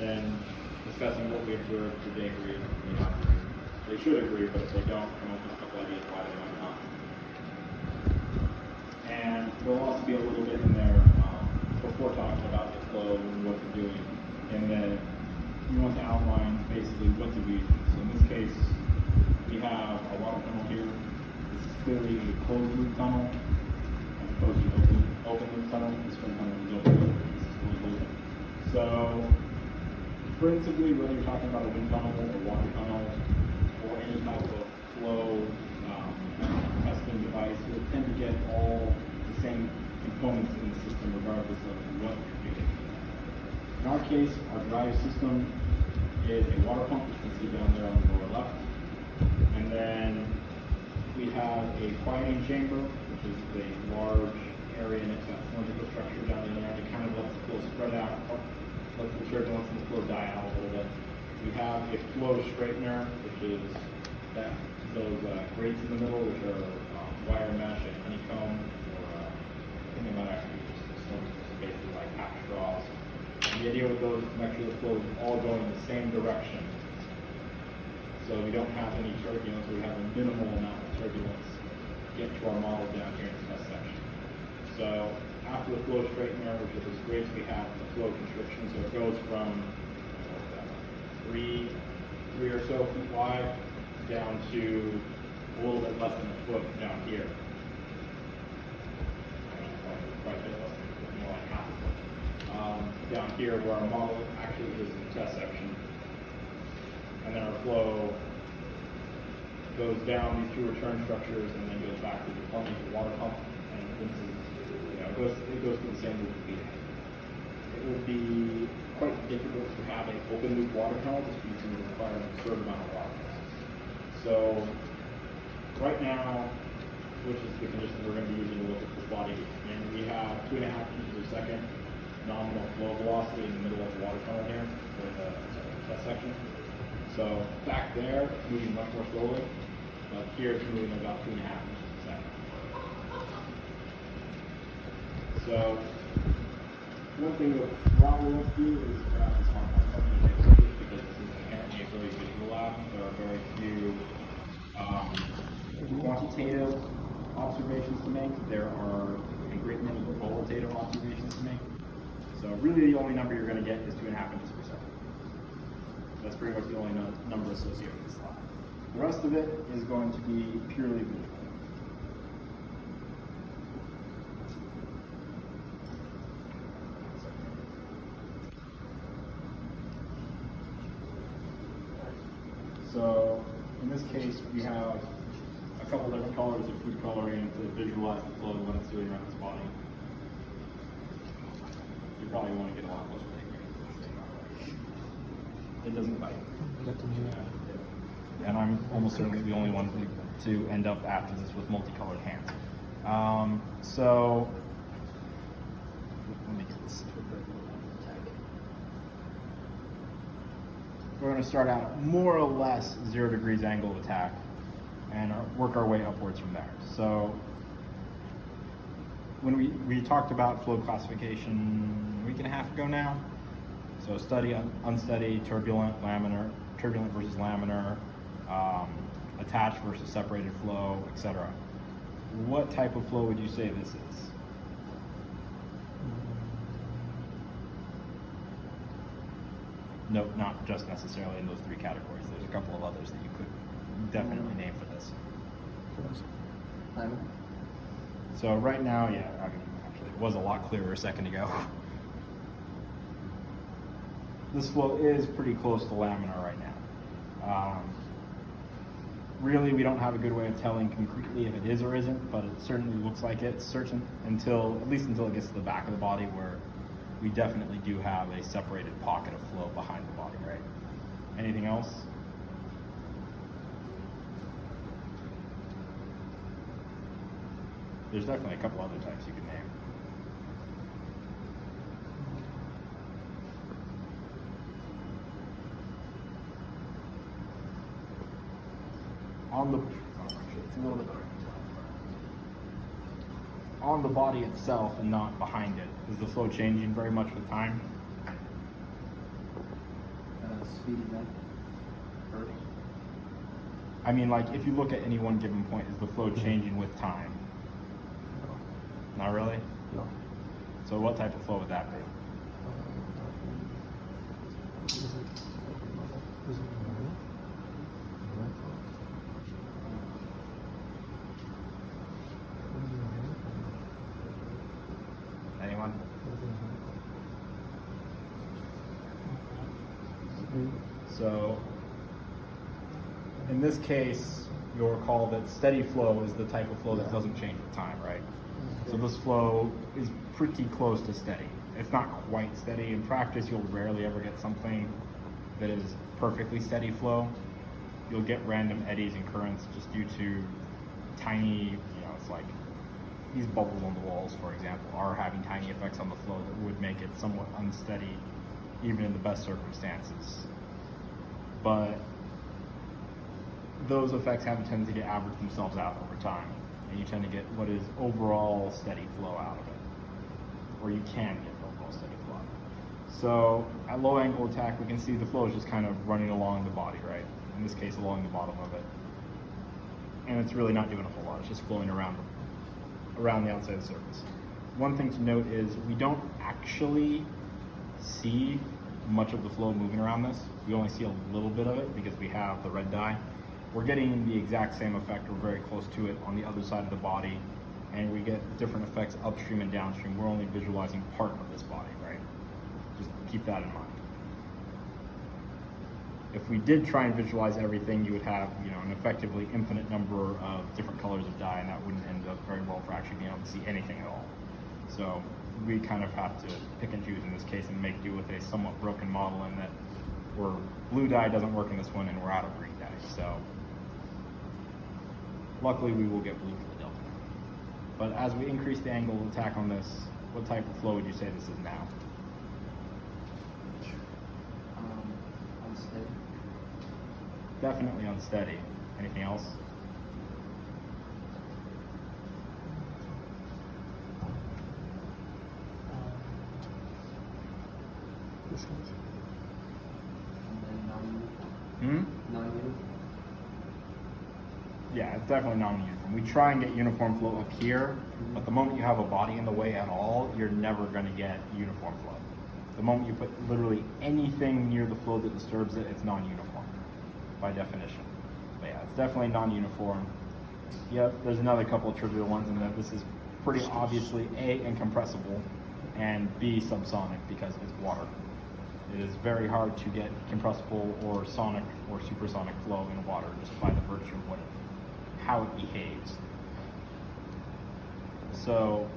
and then discussing what we observed. Do they agree? May not agree. They should agree, but if they don't, come up with a couple ideas why they might not. And there'll also be a little bit in there before talking about the flow and what they're doing, and then you want to outline basically what to do. So in this case, we have a water tunnel here. This is clearly a closed loop tunnel as opposed to an open loop tunnel. This one tunnel is open loop. This is closed loop. So principally, whether you're talking about a wind tunnel or water tunnel or any type of flow testing device, you'll tend to get all the same components in the system regardless of what you're doing. In our case, our drive system is a water pump, which you can see down there on the lower left. And then we have a quieting chamber, which is a large area next to that cylindrical structure down in there. It kind of lets the flow spread out, lets the turbulence and the flow die out a little bit. We have a flow straightener, which is those grates in the middle, which are wire mesh and honeycomb, or I think they might actually be just some basically like half straws. And the idea with those is to make sure the flow is all going in the same direction. So we don't have any turbulence, we have a minimal amount of turbulence get to our model down here in the test section. So after the flow straightener, which is those grates, we have the flow constriction. So it goes from three or so feet wide down to a little bit less than a foot down here. Quite a bit less than more like half a foot. Down here where our model actually is in the test section. And then our flow goes down these two return structures and then goes back to the plumbing, the water pump, and it goes through the same loop of feeding. It would be quite difficult to have an open loop water tunnel just because it would require an absurd amount of water. So right now, which is the condition we're going to be using to look at this body, and we have 2.5 meters per second nominal flow velocity in the middle of the water tunnel here for the test section. So back there, it's moving much more slowly, but here it's moving about 2.5 meters per second. So one thing that Rob will do is perhaps talk about something because this is inherently a very visual lab. There are very few quantitative observations to make. There are a great many qualitative observations to make. So really the only number you're going to get is 2.5 inches per second. That's pretty much the only number associated with this lab. The rest of it is going to be purely visual. So in this case, we have a couple different colors of food coloring to visualize the flow and what it's doing around this body. You probably want to get a lot closer to it. It doesn't bite. And I'm almost certainly the only one to end up after this with multicolored hands. So let me get this. We're going to start out more or less 0 degrees angle of attack and work our way upwards from there. So when we talked about flow classification a week and a half ago now, so steady, unsteady, turbulent, laminar, turbulent versus laminar, attached versus separated flow, etc. What type of flow would you say this is? No, not just necessarily in those 3 categories. There's a couple of others that you could definitely name for this. So right now, yeah, I mean, actually it was a lot clearer a second ago. This flow is pretty close to laminar right now. Really, we don't have a good way of telling concretely if it is or isn't, but it certainly looks like it's certain at least until it gets to the back of the body, where we definitely do have a separated pocket of flow behind the body, right? Anything else? There's definitely a couple other types you can name. On the body itself and not behind it. Is the flow changing very much with time? speeding up first? I mean, like, if you look at any one given point, is the flow changing with time? No. Not really? No. So what type of flow would that be? Is it normal? Anyone? So, in this case, you'll recall that steady flow is the type of flow that doesn't change with time, right? So this flow is pretty close to steady. It's not quite steady. In practice, you'll rarely ever get something that is perfectly steady flow. You'll get random eddies and currents just due to tiny, it's like these bubbles on the walls, for example, are having tiny effects on the flow that would make it somewhat unsteady, even in the best circumstances. But those effects have a tendency to average themselves out over time, and you tend to get what is overall steady flow out of it, or you can get overall steady flow. So at low angle attack, we can see the flow is just kind of running along the body, right? In this case, along the bottom of it. And it's really not doing a whole lot, it's just flowing around the outside of the surface. One thing to note is we don't actually see much of the flow moving around this. We only see a little bit of it because we have the red dye. We're getting the exact same effect, or very close to it, on the other side of the body, and we get different effects upstream and downstream. We're only visualizing part of this body, right? Just keep that in mind. If we did try and visualize everything, you would have, an effectively infinite number of different colors of dye, and that wouldn't end up very well for actually being able to see anything at all. So we kind of have to pick and choose in this case and make do with a somewhat broken model in that blue dye doesn't work in this one and we're out of green dye. So luckily we will get blue for the delta. But as we increase the angle of attack on this, what type of flow would you say this is now? Unsteady. Definitely unsteady. Anything else? And then non-uniform. Non-uniform. Yeah, it's definitely non-uniform. We try and get uniform flow up here, but the moment you have a body in the way at all, you're never going to get uniform flow. The moment you put literally anything near the flow that disturbs it, it's non-uniform by definition. But yeah, it's definitely non-uniform. Yep, there's another couple of trivial ones in that this is pretty obviously A, incompressible, and B, subsonic because it's water. It is very hard to get compressible or sonic or supersonic flow in water just by the virtue of how it behaves. So,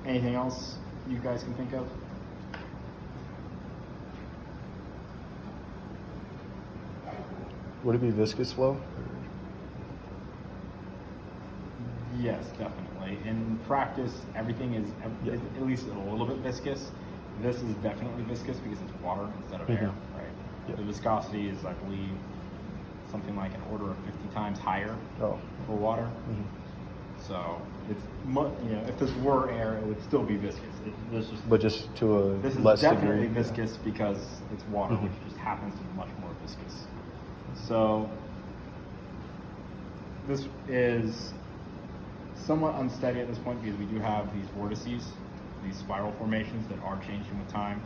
anything else you guys can think of? Would it be viscous flow? Yes, definitely. In practice, everything is at least a little bit viscous. This is definitely viscous because it's water instead of air, right? Yep. The viscosity is, I believe, something like an order of 50 times higher for water. So it's if this were air, it would still be viscous. But just to a this is less definitely degree. viscous because it's water, which just happens to be much more viscous. So this is somewhat unsteady at this point because we do have these vortices, these spiral formations that are changing with time.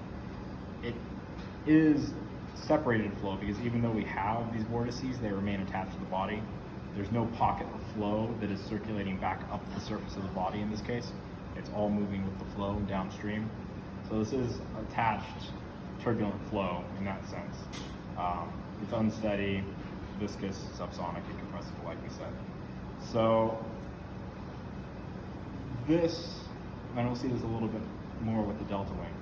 It is separated flow because even though we have these vortices, they remain attached to the body. There's no pocket of flow that is circulating back up the surface of the body in this case. It's all moving with the flow downstream. So this is attached turbulent flow in that sense. It's unsteady, viscous, subsonic, and compressible, like we said. So this, and we'll see this a little bit more with the delta wing.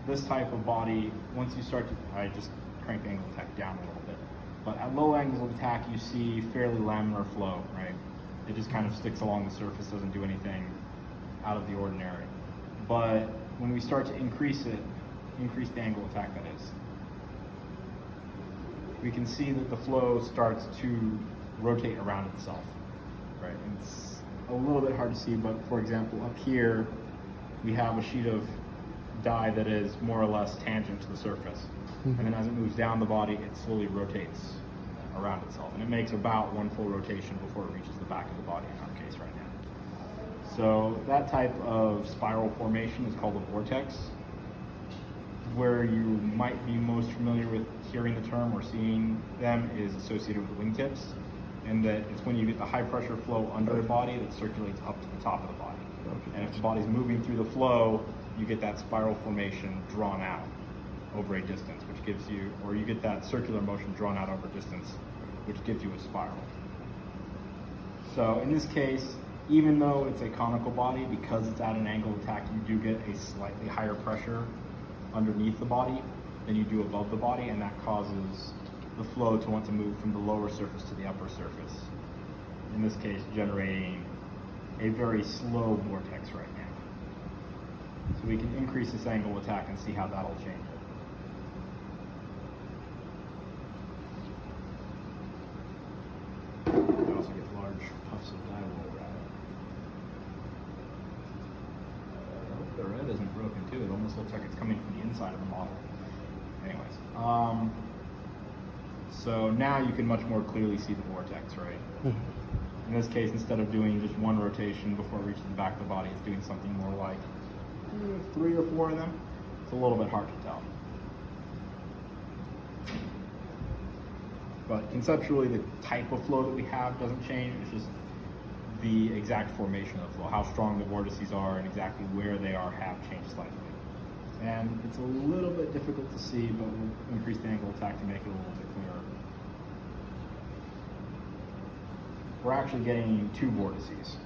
This type of body, once you start to, I just crank the angle of attack down a little bit, but at low angles of attack you see fairly laminar flow, right? It just kind of sticks along the surface, doesn't do anything out of the ordinary. But when we start to increase the angle of attack that is, we can see that the flow starts to rotate around itself, right? It's a little bit hard to see, but for example, up here, we have a sheet of die that is more or less tangent to the surface. And then as it moves down the body, it slowly rotates around itself. And it makes about one full rotation before it reaches the back of the body in our case right now. So that type of spiral formation is called a vortex. Where you might be most familiar with hearing the term or seeing them is associated with wingtips, and that it's when you get the high pressure flow under the body that circulates up to the top of the body. And if the body's moving through the flow, you get that spiral formation drawn out over a distance, which gives you, or you get that circular motion drawn out over distance, which gives you a spiral. So in this case, even though it's a conical body, because it's at an angle of attack, you do get a slightly higher pressure underneath the body than you do above the body, and that causes the flow to want to move from the lower surface to the upper surface. In this case, generating a very slow vortex right now. So we can increase this angle of attack and see how that'll change it. You also get large puffs of dye roll around it. I hope the red isn't broken too. It almost looks like it's coming from the inside of the model. Anyways, so now you can much more clearly see the vortex, right? In this case, instead of doing just one rotation before it reaches the back of the body, it's doing something more like 3 or 4 of them. It's a little bit hard to tell. But conceptually, the type of flow that we have doesn't change. It's just the exact formation of the flow, how strong the vortices are and exactly where they are have changed slightly. And it's a little bit difficult to see, but we'll increase the angle of attack to make it a little bit clearer. We're actually getting 2 vortices.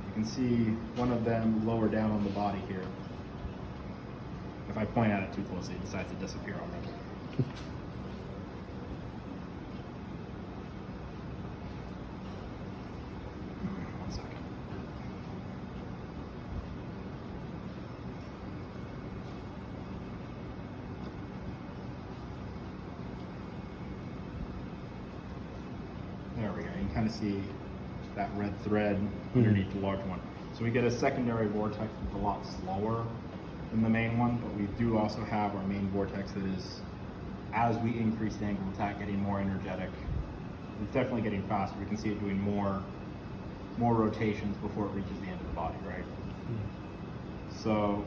You can see one of them lower down on the body here. If I point at it too closely, it decides to disappear on me. One second. There we go. You can kind of see that red thread underneath the large one. So we get a secondary vortex that's a lot slower than the main one, but we do also have our main vortex that is, as we increase the angle of attack, getting more energetic. It's definitely getting faster. We can see it doing more rotations before it reaches the end of the body, right? So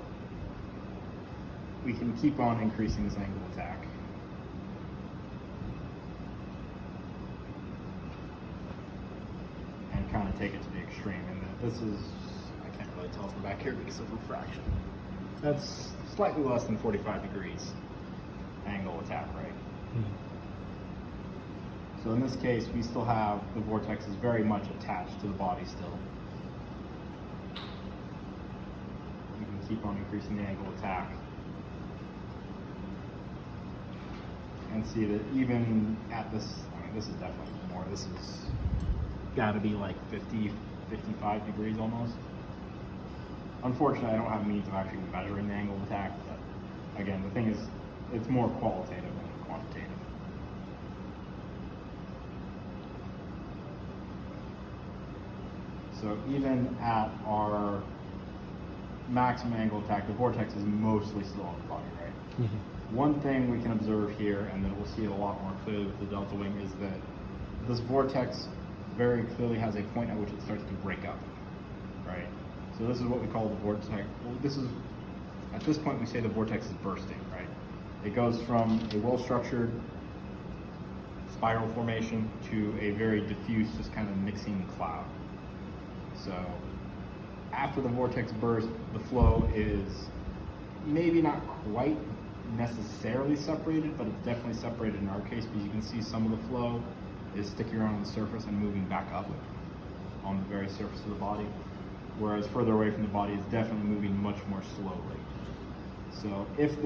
we can keep on increasing this angle of attack. And kind of take it to the extreme. And this is, I can't really tell from back here because of refraction. That's slightly less than 45 degrees angle attack, right? So in this case, we still have the vortex is very much attached to the body still. You can keep on increasing the angle of attack. And see that even at this, I mean, this is definitely more, this is gotta be like 50, 55 degrees almost. Unfortunately, I don't have a means of actually measuring the angle of attack, but again, the thing is, it's more qualitative than quantitative. So even at our maximum angle of attack, the vortex is mostly still on the body, right? One thing we can observe here, and then we'll see it a lot more clearly with the delta wing, is that this vortex very clearly has a point at which it starts to break up, right? So this is what we call the vortex. Well, this is, at this point we say the vortex is bursting, right? It goes from a well-structured spiral formation to a very diffuse, just kind of mixing cloud. So after the vortex burst, the flow is maybe not quite necessarily separated, but it's definitely separated in our case because you can see some of the flow is sticking around the surface and moving back up on the very surface of the body, whereas further away from the body is definitely moving much more slowly. So if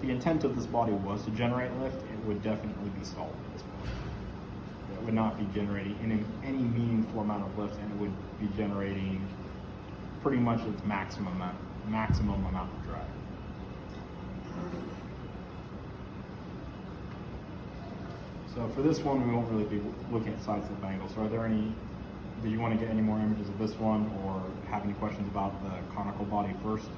the intent of this body was to generate lift, it would definitely be stalled at this point. It would not be generating any meaningful amount of lift, and it would be generating pretty much its maximum amount of drag. So for this one, we won't really be looking at side slip angles. So are there any, do you want to get any more images of this one or have any questions about the conical body first?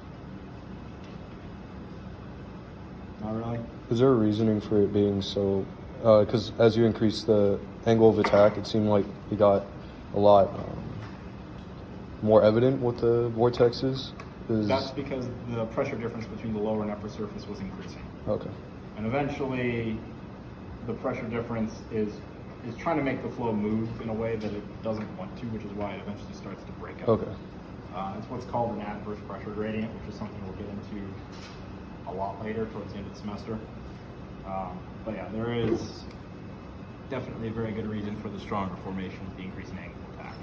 Not really. Is there a reasoning for it being so? Because as you increase the angle of attack, it seemed like it got a lot more evident with the vortexes. That's because the pressure difference between the lower and upper surface was increasing. Okay. And eventually, the pressure difference is trying to make the flow move in a way that it doesn't want to, which is why it eventually starts to break up. Okay. It's what's called an adverse pressure gradient, which is something we'll get into a lot later towards the end of the semester. But yeah, there is definitely a very good reason for the stronger formation with the increase in angle of attack,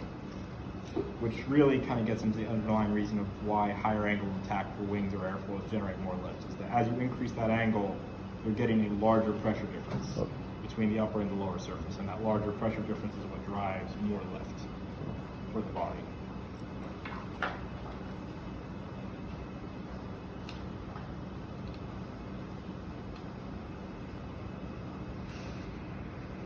which really kind of gets into the underlying reason of why higher angle of attack for wings or airfoils generate more lift, is that as you increase that angle, you're getting a larger pressure difference between the upper and the lower surface, and that larger pressure difference is what drives more lift for the body.